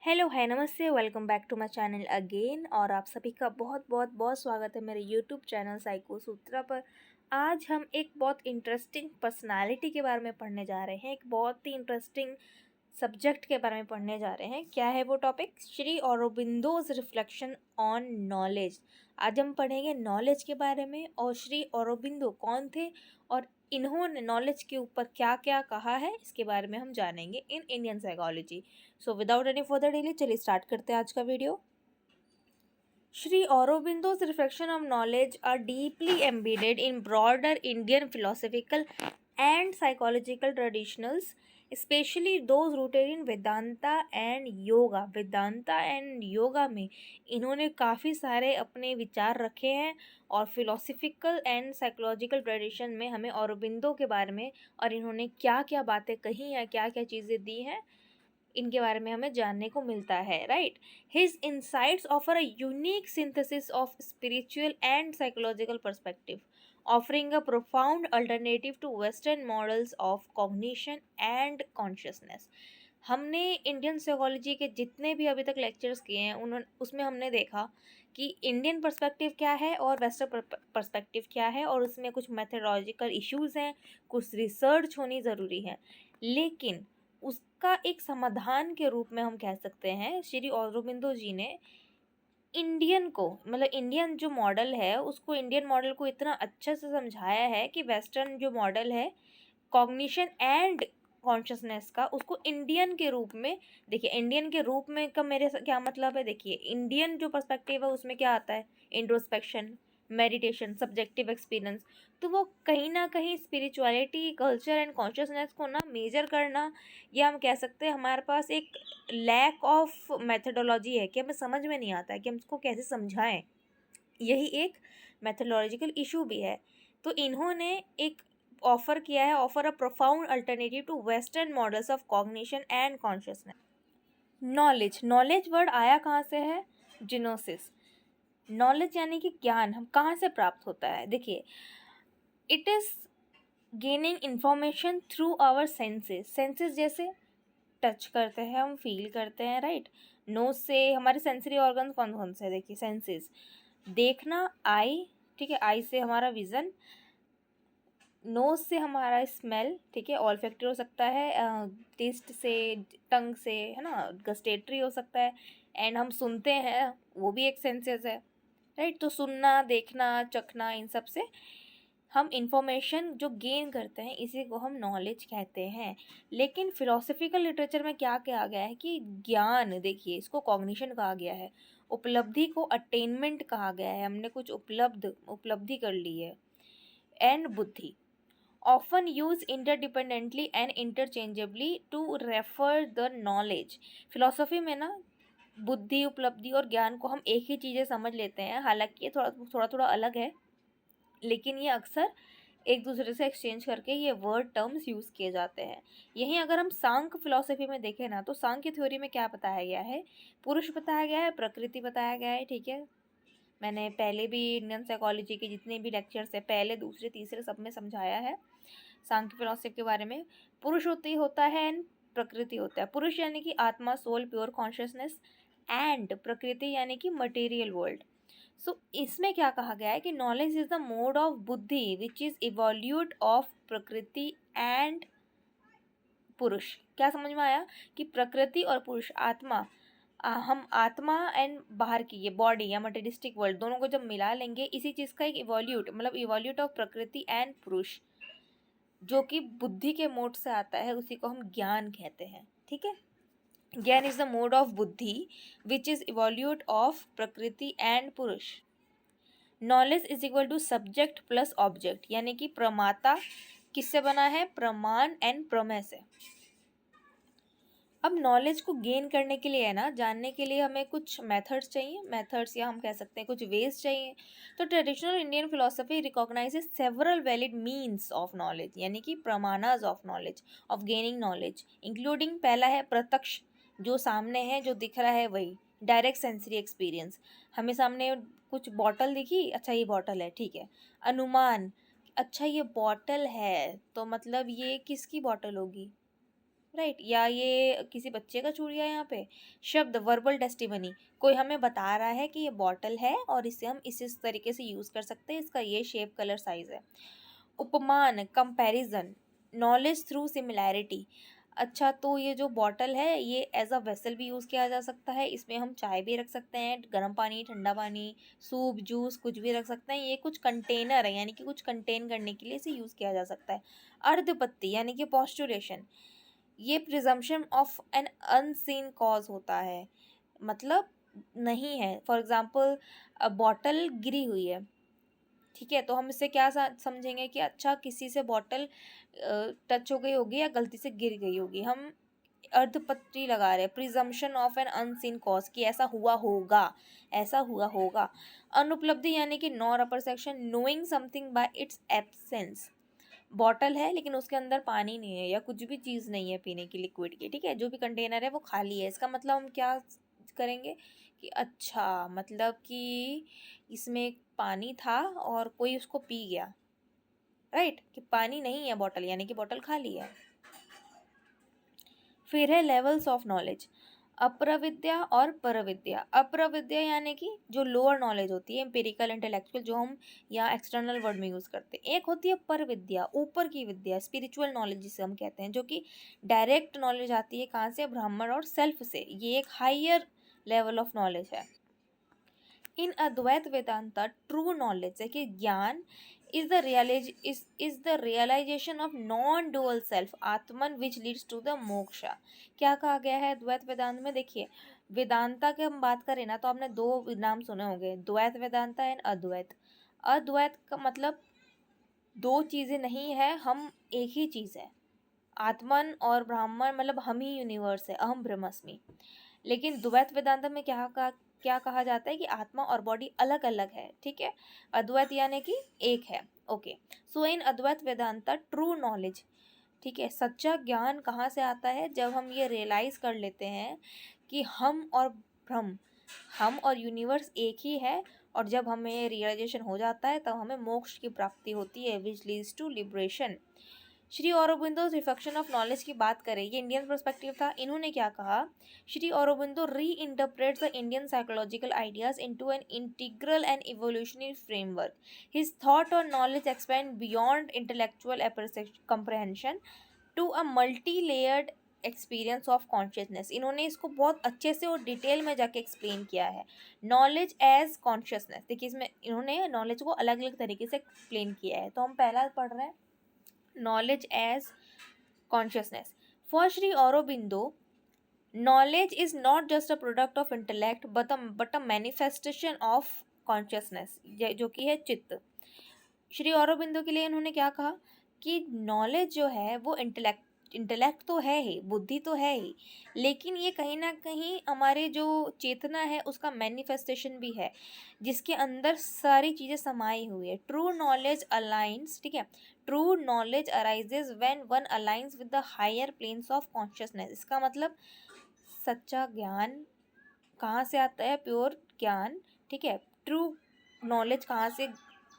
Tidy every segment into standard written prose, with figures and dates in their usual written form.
Hello है नमस्ते welcome back to my channel again. और आप सभी का बहुत बहुत बहुत स्वागत है मेरे यूट्यूब चैनल साइको सूत्रा पर। आज हम एक बहुत इंटरेस्टिंग पर्सनालिटी के बारे में पढ़ने जा रहे हैं, एक बहुत ही इंटरेस्टिंग सब्जेक्ट के बारे में पढ़ने जा रहे हैं। क्या है वो topic? Shri Aurobindo's reflection on knowledge. आज हम पढ़ेंगे नॉलेज के बारे में और श्री औरोबिंदो कौन थे और इन्होंने नॉलेज के ऊपर क्या क्या कहा है इसके बारे में हम जानेंगे in Indian psychology. So without any further delay चलिए स्टार्ट करते हैं आज का video. Sri Aurobindo's reflection of knowledge are deeply embedded in broader Indian philosophical and psychological traditions, especially those rooted in Vedanta and Yoga. Vedanta and yoga में इन्होंने काफ़ी सारे अपने विचार रखे हैं और फिलोसफिकल एंड साइकोलॉजिकल ट्रेडिशन में हमें औरोबिंदो के बारे में और इन्होंने क्या क्या बातें कही हैं, क्या क्या चीज़ें दी हैं, इनके बारे में हमें जानने को मिलता है। Right, his insights offer a unique synthesis of spiritual and psychological perspective, offering a profound alternative to western models of cognition and consciousness. हमने इंडियन साइकोलॉजी के जितने भी अभी तक लेक्चर्स किए हैं उन्होंने उसमें हमने देखा कि इंडियन पर्सपेक्टिव क्या है और वेस्टर्न पर्सपेक्टिव क्या है, और उसमें कुछ मेथोडोलॉजिकल इश्यूज हैं, कुछ रिसर्च होनी ज़रूरी है, लेकिन उसका एक समाधान के रूप में हम कह सकते हैं श्री औरोबिंदो जी ने इंडियन को, मतलब इंडियन जो मॉडल है उसको, इंडियन मॉडल को इतना अच्छे से समझाया है कि वेस्टर्न जो मॉडल है कॉग्निशन एंड कॉन्शियसनेस का, उसको इंडियन के रूप में देखिए। इंडियन के रूप में का मेरे क्या मतलब है? देखिए, इंडियन जो पर्सपेक्टिव है उसमें क्या आता है? Introspection, meditation, subjective experience. तो वो कहीं ना कहीं स्पिरिचुअलिटी, कल्चर एंड कॉन्शियसनेस को ना मेजर करना, या हम कह सकते हैं हमारे पास एक लैक ऑफ मेथडोलॉजी है कि हमें समझ में नहीं आता है कि हम इसको कैसे समझाएं। यही एक मेथडोलॉजिकल इशू भी है। तो इन्होंने एक ऑफर किया है, offer a profound alternative to western models of cognition and consciousness. Knowledge, knowledge word आया कहाँ से है? जिनोसिस। नॉलेज यानी कि ज्ञान हम कहाँ से प्राप्त होता है? देखिए, it is gaining information through our senses. Senses जैसे टच करते हैं, हम फील करते हैं, राइट। नोज से हमारे सेंसरी ऑर्गन्स कौन कौन से हैं? देखिए, सेंसेस, देखना आई, ठीक है, आई से हमारा विज़न, नोज से हमारा स्मेल, ठीक है, ऑल्फैक्टरी हो सकता है, टेस्ट से, टंग से, है ना, गस्टेटरी हो सकता है, एंड हम सुनते हैं, वो भी एक सेंसेस है, राइट। तो सुनना, देखना, चखना, इन सब से हम इंफॉर्मेशन जो गेन करते हैं इसी को हम नॉलेज कहते हैं। लेकिन फिलोसफिकल लिटरेचर में क्या कहा गया है कि ज्ञान, देखिए, इसको कॉग्निशन कहा गया है, उपलब्धि को अटेनमेंट कहा गया है, हमने कुछ उपलब्धि कर ली है, एंड बुद्धि often used interdependently and interchangeably to refer the knowledge। Philosophy में ना बुद्धि, उपलब्धि और ज्ञान को हम एक ही चीज़ें समझ लेते हैं, हालांकि ये थोड़ा थोड़ा अलग है, लेकिन ये अक्सर एक दूसरे से एक्सचेंज करके ये वर्ड टर्म्स यूज़ किए जाते हैं। यहीं अगर हम सांख्य फिलोसफी में देखें ना, तो सांख्य थ्योरी में क्या बताया गया है? पुरुष बताया गया है, प्रकृति बताया गया है, ठीक है। मैंने पहले भी इंडियन साइकोलॉजी के जितने भी लेक्चर्स है, पहले, दूसरे, तीसरे, सब में समझाया है सांख्य फिलोसफी के बारे में। पुरुष होता है एंड प्रकृति होता है। पुरुष यानी कि आत्मा, सोल, प्योर कॉन्शियसनेस, एंड प्रकृति यानी कि मटेरियल वर्ल्ड। सो इसमें क्या कहा गया है कि knowledge is the mode of buddhi which is evolute of prakriti and पुरुष। क्या समझ में आया? कि प्रकृति और पुरुष, आत्मा, हम आत्मा एंड बाहर की ये बॉडी या मटेरियलिस्टिक वर्ल्ड, दोनों को जब मिला लेंगे, इसी चीज़ का एक इवोल्यूट, मतलब इवोल्यूट ऑफ प्रकृति एंड पुरुष, जो कि बुद्धि के मोड से आता है, उसी को हम ज्ञान कहते हैं, ठीक है। ज्ञान is the mode of buddhi which is evolute of prakriti and purusha. Knowledge is equal to subject plus object, यानी कि प्रमाता किससे बना है? प्रमाण एंड प्रमेय से। अब नॉलेज को गेन करने के लिए है ना, जानने के लिए हमें कुछ मेथड्स चाहिए, मेथड्स या हम कह सकते हैं कुछ वेज चाहिए। तो traditional Indian philosophy recognises several valid means of knowledge, यानी कि प्रमाणाज of knowledge, of gaining knowledge, including पहला है प्रत्यक्ष, जो सामने है, जो दिख रहा है वही, डायरेक्ट सेंसरी एक्सपीरियंस, हमें सामने कुछ बॉटल दिखी, अच्छा ये बॉटल है, ठीक है। अनुमान, अच्छा ये बॉटल है तो मतलब ये किसकी बॉटल होगी? राइट, या ये किसी बच्चे का चूड़िया है यहाँ पे। शब्द वर्बल टेस्टिमनी, कोई हमें बता रहा है कि ये बॉटल है और इसे हम इस तरीके से यूज़ कर सकते हैं, इसका ये शेप कलर साइज है। उपमान, कंपैरिजन, नॉलेज थ्रू सिमिलैरिटी। अच्छा, तो ये जो बॉटल है ये एज अ वेसल भी यूज़ किया जा सकता है, इसमें हम चाय भी रख सकते हैं, गर्म पानी, ठंडा पानी, सूप, जूस कुछ भी रख सकते हैं। ये कुछ कंटेनर है, यानी कि कुछ कंटेन करने के लिए इसे यूज़ किया जा सकता है। अर्धपत्ति यानी कि पॉस्टुलेशन, ये presumption of an unseen cause होता है, मतलब नहीं है। फॉर एग्जाम्पल बॉटल गिरी हुई है, ठीक है, तो हम इससे क्या समझेंगे कि अच्छा किसी से बॉटल टच हो गई होगी या गलती से गिर गई होगी। हम अर्धपत्ती लगा रहे हैं, presumption of an unseen cause, कि ऐसा हुआ होगा, ऐसा हुआ होगा। अनुपलब्धि यानी कि nor upper section, knowing something bye it's absence. Bottle है लेकिन उसके अंदर पानी नहीं है या कुछ भी चीज़ नहीं है पीने की लिक्विड की, ठीक है, जो भी कंटेनर है वो खाली है। इसका मतलब हम क्या करेंगे कि अच्छा, मतलब कि इसमें पानी था और कोई उसको पी गया, राइट, कि पानी नहीं है बॉटल, यानी कि बॉटल खाली है। फिर है लेवल्स ऑफ नॉलेज, अप्रविद्या और परविद्या। अप्रविद्या यानी कि जो लोअर नॉलेज होती है, एम्पिरिकल, इंटेलेक्चुअल, जो हम यहाँ एक्सटर्नल वर्ड में यूज़ करते हैं। एक होती है परविद्या, ऊपर की विद्या, स्पिरिचुअल नॉलेज जिसे हम कहते हैं, जो कि डायरेक्ट नॉलेज आती है कहाँ से, ब्राह्मण और सेल्फ से। ये एक हायर लेवल ऑफ नॉलेज है। इन अद्वैत वेदांता ट्रू नॉलेज है कि ज्ञान is the realization of non-dual self Atman which leads to the moksha. क्या कहा गया है द्वैत वेदांत में? देखिए, वेदांता की हम बात करें ना तो आपने दो नाम सुने होंगे, द्वैत वेदांता एंड अद्वैत। अद्वैत का मतलब दो चीज़ें नहीं है, हम एक ही चीज़ है। आत्मन और ब्राह्मण मतलब हम ही यूनिवर्स है, अहम ब्रह्मास्मि। लेकिन द्वैत वेदांत में क्या कहा जाता है कि आत्मा और बॉडी अलग अलग है, ठीक है। अद्वैत यानी कि एक है, ओके। सो इन अद्वैत वेदांता ट्रू नॉलेज, ठीक है, सच्चा ज्ञान कहाँ से आता है? जब हम ये रियलाइज कर लेते हैं कि हम और ब्रह्म, हम और यूनिवर्स एक ही है, और जब हमें रियलाइजेशन हो जाता है तब हमें मोक्ष की प्राप्ति होती है, which leads to liberation. Shri Aurobindo reflection of knowledge की बात करें, ये इंडियन पर्सपेक्टिव था। इन्होंने क्या कहा? Shri Aurobindo reinterprets the Indian psychological ideas into an integral and evolutionary framework. His thought और knowledge expand beyond intellectual comprehension to a multi layered experience of consciousness. इन्होंने इसको बहुत अच्छे से और डिटेल में जाके एक्सप्लेन किया है। नॉलेज एज कॉन्शियसनेस, देखिए इसमें इन्होंने नॉलेज को अलग अलग तरीके से एक्सप्लेन किया है। तो हम पहला पढ़ रहे हैं, knowledge as consciousness. For Sri Aurobindo, knowledge is not just a product of intellect but a manifestation of consciousness, जो कि है चित्त। श्री औरोबिंदो के लिए इन्होंने क्या कहा कि नॉलेज जो है वो इंटेलेक्ट तो है ही, बुद्धि तो है ही, लेकिन ये कहीं ना कहीं हमारे जो चेतना है उसका मैनिफेस्टेशन भी है, जिसके अंदर सारी चीज़ें समाई हुई है। ट्रू नॉलेज अलाइंस, ठीक है, true knowledge arises when one aligns with the higher planes of consciousness. इसका मतलब सच्चा ज्ञान कहाँ से आता है? प्योर ज्ञान, ठीक है। ट्रू नॉलेज कहाँ से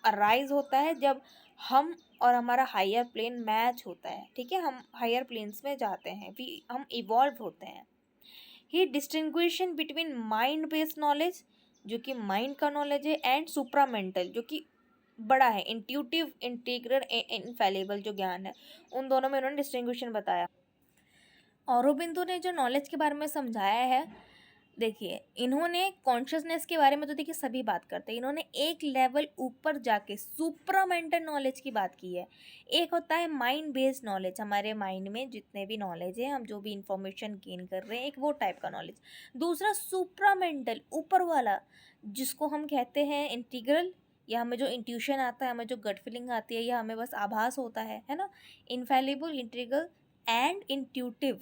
अराइज होता है? जब हम और हमारा हायर प्लेन मैच होता है, ठीक है, हम हायर प्लेन्स में जाते हैं, हम इवॉल्व होते हैं। ही डिस्टिंग्विशन बिटवीन माइंड बेस्ड नॉलेज, जो कि माइंड का नॉलेज है, एंड सुप्रामेंटल, जो कि बड़ा है, इंट्यूटिव, इंटीग्रल, इनफैलिबल जो ज्ञान है, उन दोनों में उन्होंने डिस्टिंग्विशन बताया। औरोबिंदो ने जो नॉलेज के बारे में समझाया है, देखिए इन्होंने कॉन्शियसनेस के बारे में तो देखिए सभी बात करते हैं, इन्होंने एक लेवल ऊपर जाके सुप्रामेंटल नॉलेज की बात की है। एक होता है माइंड बेस्ड नॉलेज, हमारे माइंड में जितने भी नॉलेज है, हम जो भी इंफॉर्मेशन गेन कर रहे हैं, एक वो टाइप का नॉलेज। दूसरा सुप्रामेंटल, ऊपर वाला, जिसको हम कहते हैं इंटीग्रल, या हमें जो इंट्यूशन आता है, हमें जो गट फीलिंग आती है, या हमें बस आभास होता है ना। इनफैलिबल, इंटीग्रल एंड इंट्यूटिव,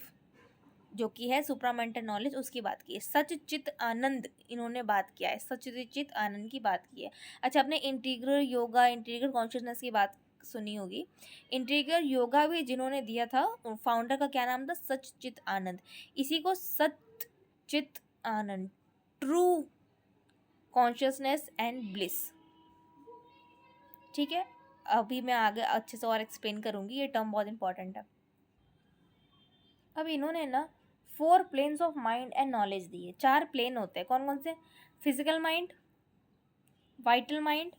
जो कि है सुप्रामेंटल नॉलेज, उसकी बात की है। सच चित आनंद इन्होंने बात किया है, सच चित आनंद की बात की है। अच्छा, आपने इंटीग्रल योगा, इंटीग्रल कॉन्शियसनेस की बात सुनी होगी। इंटीग्रल योगा भी जिन्होंने दिया था, फाउंडर का क्या नाम था? सच चित आनंद। इसी को सच चित आनंद, ट्रू कॉन्शियसनेस एंड ब्लिस, ठीक है। अभी मैं आगे अच्छे से और एक्सप्लेन करूंगी, ये टर्म बहुत इंपॉर्टेंट है। अब इन्होंने ना 4 planes of mind and knowledge दिए। 4 प्लेन होते हैं, कौन कौन से? Physical mind, vital mind,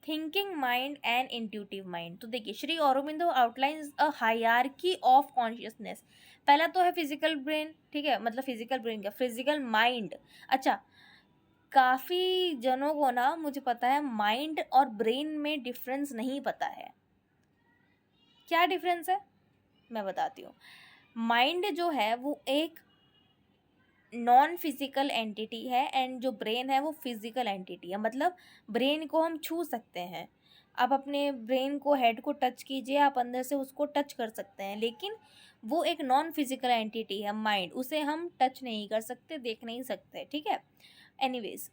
thinking mind and intuitive mind. तो देखिए, Shri Aurobindo outlines a hierarchy of consciousness. पहला तो है फिजिकल ब्रेन, ठीक है, मतलब फिजिकल ब्रेन का फिजिकल माइंड। अच्छा, काफ़ी जनों को ना, मुझे पता है, माइंड और ब्रेन में डिफरेंस नहीं पता है। क्या डिफरेंस है मैं बताती हूँ। माइंड जो है वो एक नॉन फिजिकल एंटिटी है एंड जो ब्रेन है वो फिजिकल एंटिटी है। मतलब ब्रेन को हम छू सकते हैं, आप अपने ब्रेन को, हेड को टच कीजिए, आप अंदर से उसको टच कर सकते हैं, लेकिन वो एक नॉन फिजिकल एंटिटी है माइंड, उसे हम टच नहीं कर सकते, देख नहीं सकते, ठीक है। Anyways,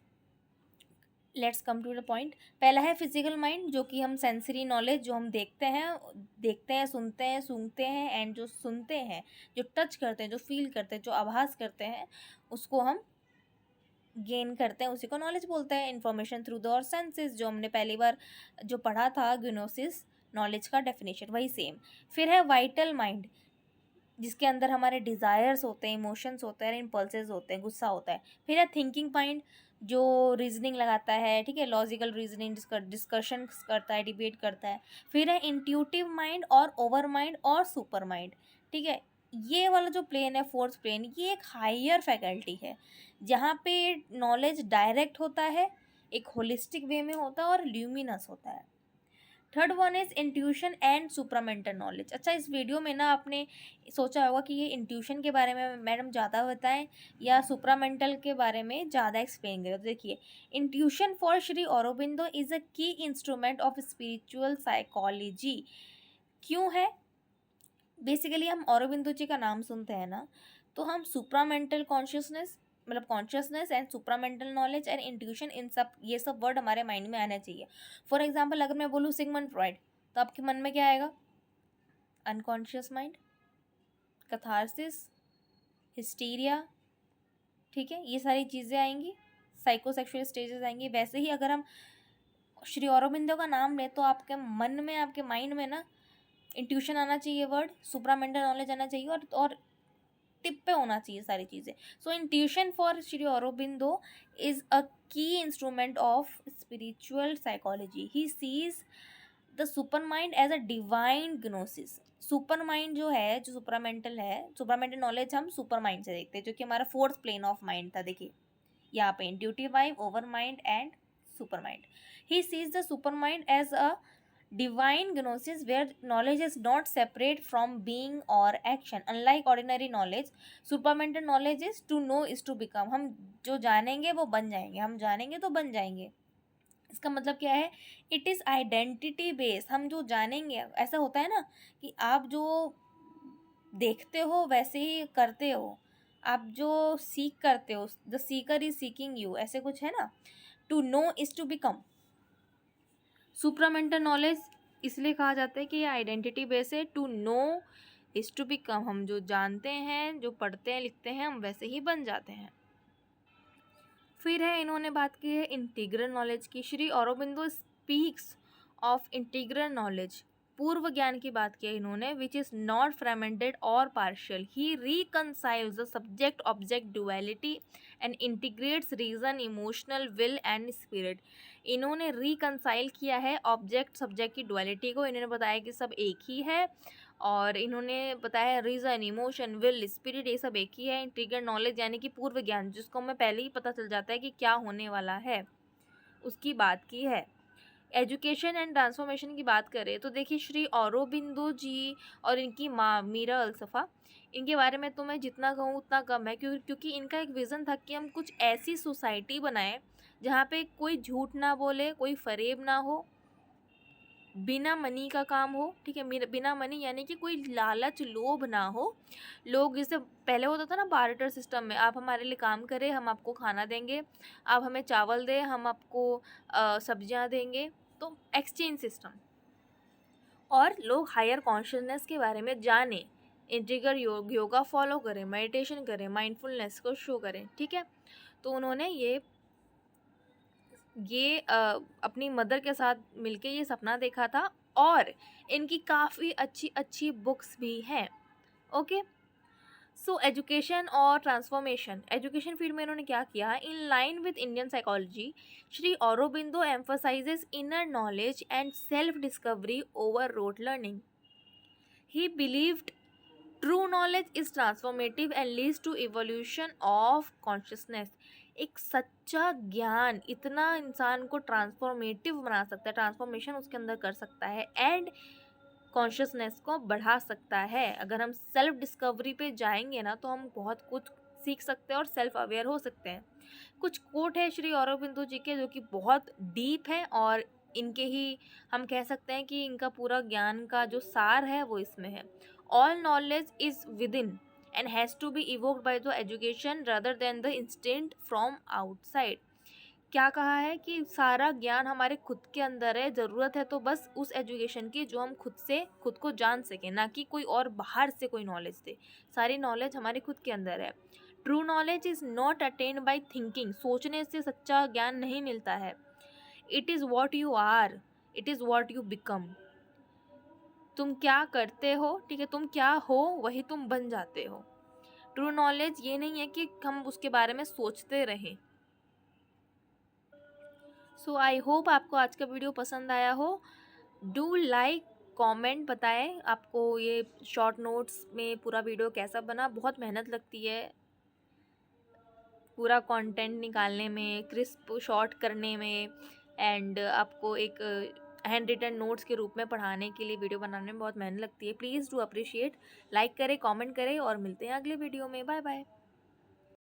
let's come to the point. पहला है फिजिकल माइंड, जो कि हम सेंसरी नॉलेज, जो हम देखते हैं, सूंघते हैं एंड जो सुनते हैं, जो टच करते हैं, जो फील करते हैं, जो आभास करते हैं, उसको हम गेन करते हैं, उसी को नॉलेज बोलते हैं। इन्फॉर्मेशन थ्रू द और सेंसेस, जो हमने पहली बार जो पढ़ा था, ग्नोसिस, नॉलेज का डेफिनेशन वही सेम। फिर है वाइटल माइंड, जिसके अंदर हमारे डिज़ायर्स होते हैं, इमोशंस होते हैं, इम्पल्सेस होते हैं, गुस्सा होता है। फिर है थिंकिंग माइंड, जो रीजनिंग लगाता है, ठीक है, लॉजिकल रीजनिंग, डिस्कशन करता है, डिबेट करता है। फिर है इंट्यूटिव माइंड और ओवर माइंड और सुपर माइंड, ठीक है। ये वाला जो प्लेन है, फोर्थ प्लेन, ये एक हायर फैकल्टी है, जहाँ पे नॉलेज डायरेक्ट होता है, एक होलिस्टिक वे में होता है और ल्यूमिनस होता है। Third one is intuition and supramental knowledge. अच्छा, इस वीडियो में ना आपने सोचा होगा कि ये इंट्यूशन के बारे में मैडम ज़्यादा बताएं या सुप्रामेंटल के बारे में ज़्यादा एक्सप्लेन करें। तो देखिए, intuition for Shri Aurobindo is a key instrument of spiritual psychology. क्यों है? बेसिकली हम औरोबिंदो जी का नाम सुनते हैं ना, तो हम सुप्रामेंटल कॉन्शियसनेस, मतलब consciousness and supramental knowledge and intuition, इन सब, ये सब वर्ड हमारे माइंड में आना चाहिए। फॉर एग्जांपल, अगर मैं बोलूँ सिगमंड फ्रॉइड, तो आपके मन में क्या आएगा? अनकॉन्शियस माइंड, कैथारसिस, हिस्टीरिया, ठीक है, ये सारी चीज़ें आएंगी, साइकोसेक्सुअल स्टेजेस आएंगी। वैसे ही अगर हम श्री औरोबिंदो का नाम लें, तो आपके मन में, आपके माइंड में ना इंट्यूशन आना चाहिए, वर्ड सुप्रामेंटल नॉलेज आना चाहिए, और टिप पे होना चाहिए सारी चीज़ें। So intuition for Shri Aurobindo is a key instrument of spiritual psychology. He sees the super mind as a divine gnosis. Super mind जो है, जो सुपरामेंटल है, सुपरामेंटल नॉलेज हम सुपर माइंड से देखते हैं, जो कि हमारा फोर्थ प्लेन ऑफ माइंड था। देखिए यहाँ पे intuitive mind, over mind and super mind. He sees the super mind as a divine gnosis where knowledge is not separate from being or action. Unlike ordinary knowledge, supramental knowledge is to know is to become. हम जो जानेंगे वो बन जाएंगे, हम जानेंगे तो बन जाएंगे। इसका मतलब क्या है? It is identity based. हम जो जानेंगे, ऐसा होता है ना कि आप जो देखते हो वैसे ही करते हो, आप जो सीख करते हो, the seeker is seeking you, ऐसे कुछ है ना। To know is to become. Supramental knowledge इसलिए कहा जाता है कि ये आइडेंटिटी बेस है। To know is to become, हम जो जानते हैं, जो पढ़ते हैं, लिखते हैं, हम वैसे ही बन जाते हैं। फिर है, इन्होंने बात की है इंटीग्रल नॉलेज की। Shri Aurobindo speaks of integral knowledge, पूर्व ज्ञान की बात की है इन्होंने, विच इज़ नॉट फ्रेगमेंटेड और partial. He reconciles the subject object duality and integrates reason, emotional, will and spirit. इन्होंने रिकनसाइल किया है ऑब्जेक्ट सब्जेक्ट की डुअलिटी को। इन्होंने बताया कि सब एक ही है, और इन्होंने बताया रीज़न, इमोशन, विल, स्पिरिट, ये सब एक ही है। इंटीग्रल नॉलेज यानी कि पूर्व ज्ञान, जिसको हमें पहले ही पता चल जाता है कि क्या होने वाला है, उसकी बात की है। एजुकेशन एंड ट्रांसफॉर्मेशन की बात करें तो देखिए, श्री औरोबिंदो जी और इनकी माँ मीरा अल्सफ़ा, इनके बारे में तो मैं जितना कहूँ उतना कम है, क्योंकि इनका एक विज़न था कि हम कुछ ऐसी सोसाइटी बनाएं जहाँ पे कोई झूठ ना बोले, कोई फरेब ना हो, बिना मनी का काम हो, ठीक है, बिना मनी यानी कि कोई लालच, लोभ ना हो। लोग जैसे पहले होता था ना बार्टर सिस्टम में, आप हमारे लिए काम करें, हम आपको खाना देंगे, आप हमें चावल दें, हम आपको सब्जियां देंगे, तो एक्सचेंज सिस्टम। और लोग हायर कॉन्शियसनेस के बारे में जाने, इंटीग्रल योगा फॉलो करें, मेडिटेशन करें, माइंडफुलनेस को शो करें, ठीक है। तो उन्होंने ये अपनी मदर के साथ मिलके ये सपना देखा था, और इनकी काफ़ी अच्छी अच्छी बुक्स भी हैं। ओके, सो एजुकेशन और ट्रांसफॉर्मेशन, एजुकेशन फील्ड में इन्होंने क्या किया, in line with Indian psychology Shri Aurobindo emphasizes inner knowledge and self discovery over rote learning. He believed true knowledge is transformative and leads to evolution of consciousness. एक सच्चा ज्ञान इतना इंसान को ट्रांसफॉर्मेटिव बना सकता है, ट्रांसफॉर्मेशन उसके अंदर कर सकता है एंड कॉन्शियसनेस को बढ़ा सकता है. अगर हम सेल्फ डिस्कवरी पे जाएंगे ना तो हम बहुत कुछ सीख सकते हैं और सेल्फ अवेयर हो सकते हैं. कुछ कोट है श्री औरोबिंदो जी के जो कि बहुत डीप है और इनके ही हम कह सकते हैं कि इनका पूरा ज्ञान का जो सार है वो इसमें है. All knowledge is within and has to be evoked by the education rather than the instant from outside. क्या कहा है कि सारा ज्ञान हमारे खुद के अंदर है, ज़रूरत है तो बस उस एजुकेशन की जो हम खुद से खुद को जान सकें, ना कि कोई और बाहर से कोई नॉलेज दे. सारी नॉलेज हमारे खुद के अंदर है. True knowledge is not attained by thinking, सोचने से सच्चा ज्ञान नहीं मिलता है. It is what you are, it is what you become. तुम क्या करते हो, ठीक है, तुम क्या हो वही तुम बन जाते हो. ट्रू नॉलेज ये नहीं है कि हम उसके बारे में सोचते रहें. सो आई होप आपको आज का वीडियो पसंद आया हो. डू लाइक, कमेंट बताएं आपको ये शॉर्ट नोट्स में पूरा वीडियो कैसा बना. बहुत मेहनत लगती है पूरा कंटेंट निकालने में, क्रिस्प शॉर्ट करने में एंड आपको एक हैंड रिटन नोट्स के रूप में पढ़ाने के लिए वीडियो बनाने में बहुत मेहनत लगती है. प्लीज़ डू अप्रिशिएट, लाइक करें, कमेंट करें और मिलते हैं अगले वीडियो में. Bye bye.